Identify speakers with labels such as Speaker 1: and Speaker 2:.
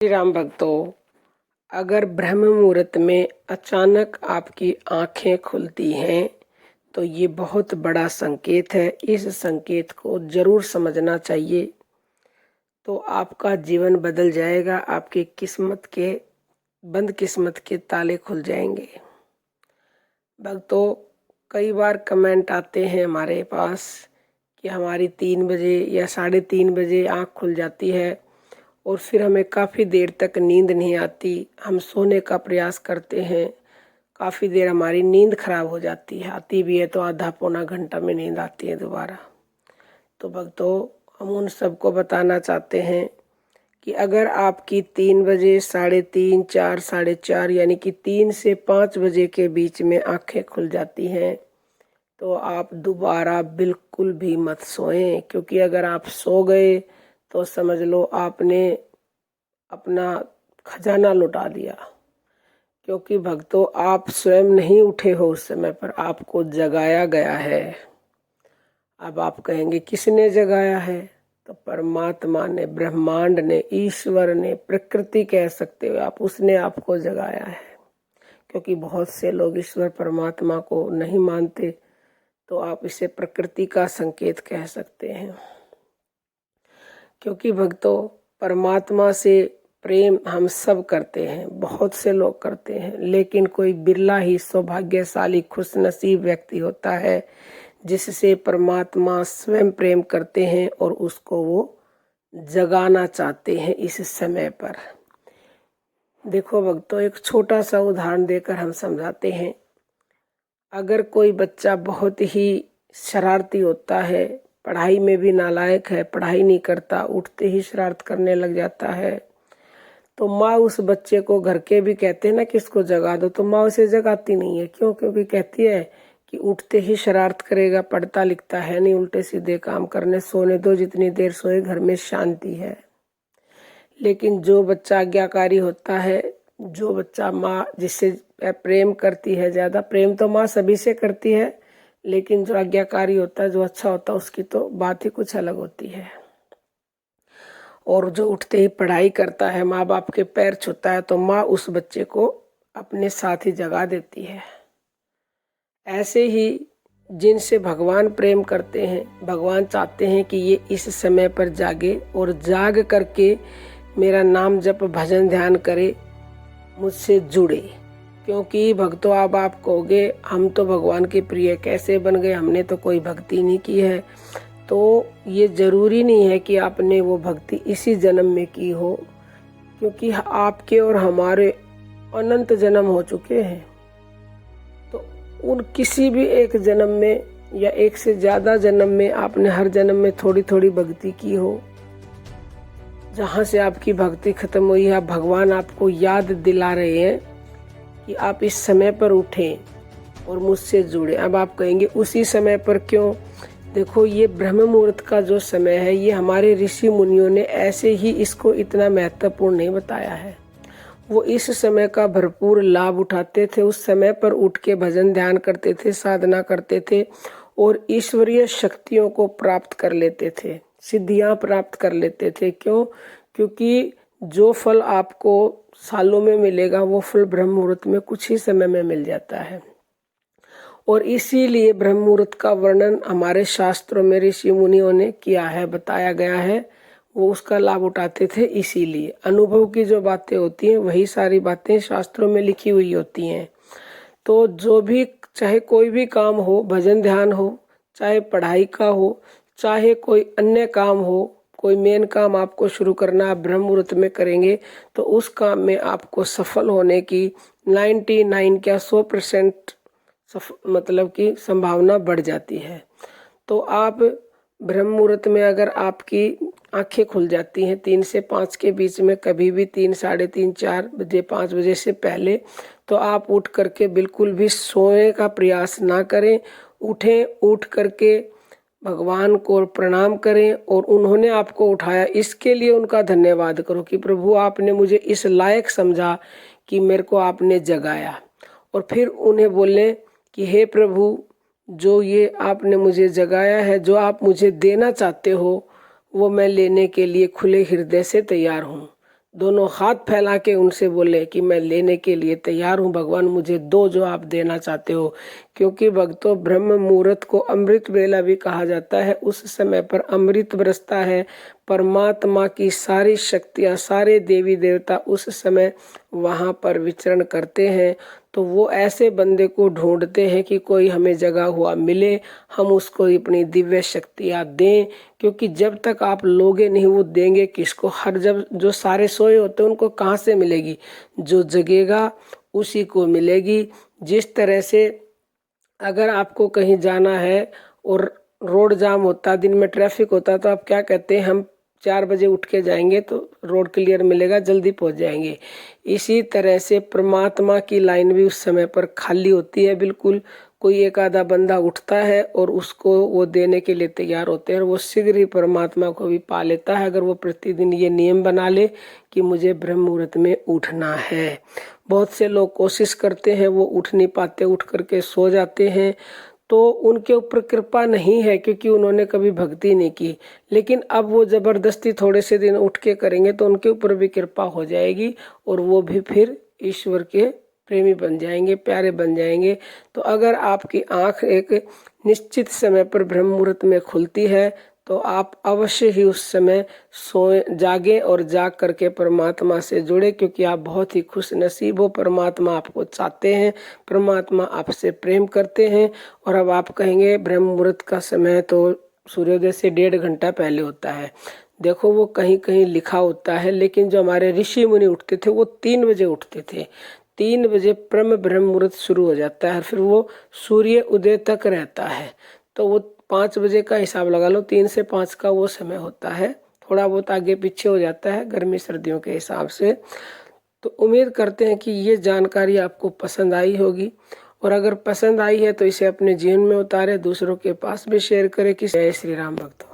Speaker 1: श्री राम भक्तों, अगर ब्रह्म मुहूर्त में अचानक आपकी आंखें खुलती हैं तो ये बहुत बड़ा संकेत है। इस संकेत को जरूर समझना चाहिए, तो आपका जीवन बदल जाएगा। आपकी बंद किस्मत के ताले खुल जाएंगे। भक्तों, कई बार कमेंट आते हैं हमारे पास कि हमारी 3 बजे या 3:30 बजे आँख खुल जाती है और फिर हमें काफ़ी देर तक नींद नहीं आती। हम सोने का प्रयास करते हैं, काफ़ी देर हमारी नींद खराब हो जाती है। आती भी है तो आधा पौना घंटा में नींद आती है दोबारा। तो भक्तों, हम उन सबको बताना चाहते हैं कि अगर आपकी 3 बजे, 3:30, 4, 4:30 यानी कि 3 से 5 बजे के बीच में आंखें खुल जाती हैं तो आप दोबारा बिल्कुल भी मत सोएं, क्योंकि अगर आप सो गए तो समझ लो आपने अपना खजाना लुटा दिया। क्योंकि भक्तों, आप स्वयं नहीं उठे हो, उस समय पर आपको जगाया गया है। अब आप कहेंगे किसने जगाया है? तो परमात्मा ने, ब्रह्मांड ने, ईश्वर ने, प्रकृति कह सकते हो आप, उसने आपको जगाया है। क्योंकि बहुत से लोग ईश्वर परमात्मा को नहीं मानते, तो आप इसे प्रकृति का संकेत कह सकते हैं। क्योंकि भक्तों, परमात्मा से प्रेम हम सब करते हैं, बहुत से लोग करते हैं, लेकिन कोई बिरला ही सौभाग्यशाली खुशनसीब व्यक्ति होता है जिससे परमात्मा स्वयं प्रेम करते हैं और उसको वो जगाना चाहते हैं इस समय पर। देखो भक्तों, एक छोटा सा उदाहरण देकर हम समझाते हैं। अगर कोई बच्चा बहुत ही शरारती होता है, पढ़ाई में भी नालायक है, पढ़ाई नहीं करता, उठते ही शरारत करने लग जाता है, तो माँ उस बच्चे को, घर के भी कहते हैं ना कि इसको जगा दो, तो माँ उसे जगाती नहीं है। क्यों? क्योंकि कहती है कि उठते ही शरारत करेगा, पढ़ता लिखता है नहीं, उल्टे सीधे काम करने, सोने दो, जितनी देर सोए, घर में शांति है। लेकिन जो बच्चा आज्ञाकारी होता है, जो बच्चा माँ जिससे प्रेम करती है, ज्यादा प्रेम तो माँ सभी से करती है, लेकिन जो आज्ञाकारी होता है, जो अच्छा होता है, उसकी तो बात ही कुछ अलग होती है। और जो उठते ही पढ़ाई करता है, माँ बाप के पैर छूता है, तो माँ उस बच्चे को अपने साथ ही जगा देती है। ऐसे ही जिनसे भगवान प्रेम करते हैं, भगवान चाहते हैं कि ये इस समय पर जागे और जाग करके मेरा नाम जप, भजन, ध्यान करे, मुझसे जुड़े। क्योंकि भक्तों, अब आप कहोगे हम तो भगवान के प्रिय कैसे बन गए, हमने तो कोई भक्ति नहीं की है। तो ये जरूरी नहीं है कि आपने वो भक्ति इसी जन्म में की हो, क्योंकि आपके और हमारे अनंत जन्म हो चुके हैं। तो उन किसी भी एक जन्म में या एक से ज्यादा जन्म में आपने हर जन्म में थोड़ी थोड़ी भक्ति की हो। जहां से आपकी भक्ति खत्म हुई है, भगवान आपको याद दिला रहे हैं कि आप इस समय पर उठें और मुझसे जुड़े। अब आप कहेंगे उसी समय पर क्यों? देखो, ये ब्रह्म मुहूर्त का जो समय है, ये हमारे ऋषि मुनियों ने ऐसे ही इसको इतना महत्वपूर्ण नहीं बताया है। वो इस समय का भरपूर लाभ उठाते थे, उस समय पर उठ के भजन ध्यान करते थे, साधना करते थे और ईश्वरीय शक्तियों को प्राप्त कर लेते थे, सिद्धियां प्राप्त कर लेते थे। क्यों? क्योंकि जो फल आपको सालों में मिलेगा, वो फल ब्रह्म मुहूर्त में कुछ ही समय में मिल जाता है। और इसीलिए ब्रह्म मुहूर्त का वर्णन हमारे शास्त्रों में ऋषि मुनियों ने किया है, बताया गया है। वो उसका लाभ उठाते थे। इसीलिए अनुभव की जो बातें होती हैं, वही सारी बातें शास्त्रों में लिखी हुई होती हैं। तो जो भी, चाहे कोई भी काम हो, भजन ध्यान हो, चाहे पढ़ाई का हो, चाहे कोई अन्य काम हो, कोई मेन काम आपको शुरू करना, आप ब्रह्म मुहूर्त में करेंगे तो उस काम में आपको सफल होने की 99 क्या 100% मतलब कि संभावना बढ़ जाती है। तो आप ब्रह्म मुहूर्त में अगर आपकी आंखें खुल जाती हैं 3 से 5 के बीच में, कभी भी 3, 3:30, 4 बजे, 5 बजे से पहले, तो आप उठ करके बिल्कुल भी सोने का प्रयास ना करें। उठें, उठ करके भगवान को प्रणाम करें और उन्होंने आपको उठाया, इसके लिए उनका धन्यवाद करो कि प्रभु आपने मुझे इस लायक समझा कि मेरे को आपने जगाया। और फिर उन्हें बोलें कि हे प्रभु, जो ये आपने मुझे जगाया है, जो आप मुझे देना चाहते हो, वो मैं लेने के लिए खुले हृदय से तैयार हूँ। दोनों हाथ फैला के उनसे बोले कि मैं लेने के लिए तैयार हूँ भगवान, मुझे दो जो आप देना चाहते हो। क्योंकि भक्तों, ब्रह्म मुहूर्त को अमृत वेला भी कहा जाता है। उस समय पर अमृत बरसता है, परमात्मा की सारी शक्तियाँ, सारे देवी देवता उस समय वहाँ पर विचरण करते हैं। तो वो ऐसे बंदे को ढूंढते हैं कि कोई हमें जगा हुआ मिले, हम उसको अपनी दिव्य शक्तियाँ दें। क्योंकि जब तक आप लोगे नहीं, वो देंगे किसको? हर जब जो सारे सोए होते हैं उनको कहाँ से मिलेगी? जो जगेगा उसी को मिलेगी। जिस तरह से अगर आपको कहीं जाना है और रोड जाम होता, दिन में ट्रैफिक होता, तो आप क्या कहते हैं? हम 4 बजे उठ के जाएंगे तो रोड क्लियर मिलेगा, जल्दी पहुंच जाएंगे। इसी तरह से परमात्मा की लाइन भी उस समय पर खाली होती है बिल्कुल। कोई एक आधा बंदा उठता है और उसको वो देने के लिए तैयार होते हैं, और वो शीघ्र ही परमात्मा को भी पा लेता है, अगर वो प्रतिदिन ये नियम बना ले कि मुझे ब्रह्म मुहूर्त में उठना है। बहुत से लोग कोशिश करते हैं, वो उठ नहीं पाते, उठ करके सो जाते हैं, तो उनके ऊपर कृपा नहीं है, क्योंकि उन्होंने कभी भक्ति नहीं की। लेकिन अब वो जबरदस्ती थोड़े से दिन उठ के करेंगे तो उनके ऊपर भी कृपा हो जाएगी, और वो भी फिर ईश्वर के प्रेमी बन जाएंगे, प्यारे बन जाएंगे। तो अगर आपकी आंख एक निश्चित समय पर ब्रह्म मुहूर्त में खुलती है, तो आप अवश्य ही उस समय सोए, जागे और जाग करके परमात्मा से जुड़े, क्योंकि आप बहुत ही खुश नसीब हो। परमात्मा आपको चाहते हैं, परमात्मा आपसे प्रेम करते हैं। और अब आप कहेंगे ब्रह्म मुहूर्त का समय तो सूर्योदय से 1.5 घंटा पहले होता है। देखो, वो कहीं कहीं लिखा होता है, लेकिन जो हमारे ऋषि मुनि उठते थे वो 3 बजे उठते थे। 3 बजे ब्रह्म मुहूर्त शुरू हो जाता है, फिर वो सूर्य उदय तक रहता है। तो वो 5 बजे का हिसाब लगा लो, 3 से 5 का वो समय होता है। थोड़ा बहुत आगे पीछे हो जाता है गर्मी सर्दियों के हिसाब से। तो उम्मीद करते हैं कि ये जानकारी आपको पसंद आई होगी, और अगर पसंद आई है तो इसे अपने जीवन में उतारे, दूसरों के पास भी शेयर करें। कि जय श्री राम भक्तों।